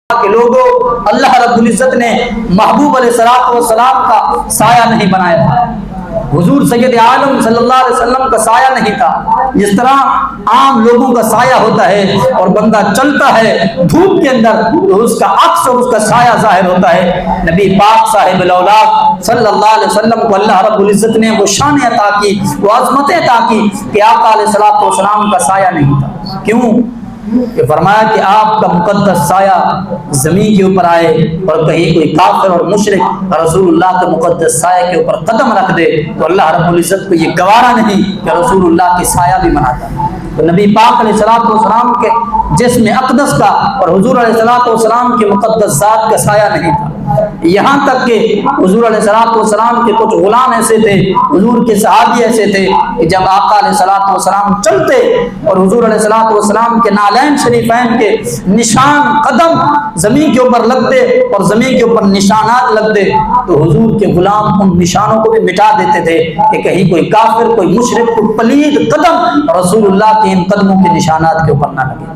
کہ لوگوں اللہ رب العزت نے محبوب علیہ السلام کا سایہ نہیں بنایا تھا، حضور سید عالم صلی اللہ علیہ وسلم کا سایہ نہیں تھا۔ جس طرح عام لوگوں کا سایہ ہوتا ہے اور بندہ چلتا ہے دھوپ کے اندر تو اس کا عکس اور اس کا سایہ ظاہر ہوتا ہے، نبی پاک صاحب الاولاد صلی اللہ علیہ وسلم کو اللہ رب العزت نے وہ شان عطا کی، وہ عظمت عطا کی کہ آقا علیہ السلام کا سایہ نہیں تھا۔ کیوں؟ کہ فرمایا کہ آپ کا مقدس سایہ زمین کے اوپر آئے اور کہیں کوئی کافر اور مشرک رسول اللہ کے مقدس سایہ کے اوپر قدم رکھ دے تو اللہ رب العزت کو یہ گوارا نہیں کہ رسول اللہ کی سایہ بھی مناتا۔ تو نبی پاک علیہ السلام کے جسم اقدس کا اور حضور علیہ السلام کے مقدس ذات کا سایہ نہیں تھا، یہاں تک کہ حضور علیہ السلام کے کچھ غلام ایسے تھے، حضور کے صحابی ایسے تھے کہ جب آقا علیہ السلام چلتے اور حضور علیہ السلام کے نالین شریفین کے نشان قدم زمین کے اوپر لگتے اور زمین کے اوپر نشانات لگتے تو حضور کے غلام ان نشانوں کو بھی مٹا دیتے تھے کہ کہیں کوئی کافر، کوئی مشرک، کوئی پلید قدم رسول اللہ کے ان قدموں کے نشانات کے اوپر نہ لگے۔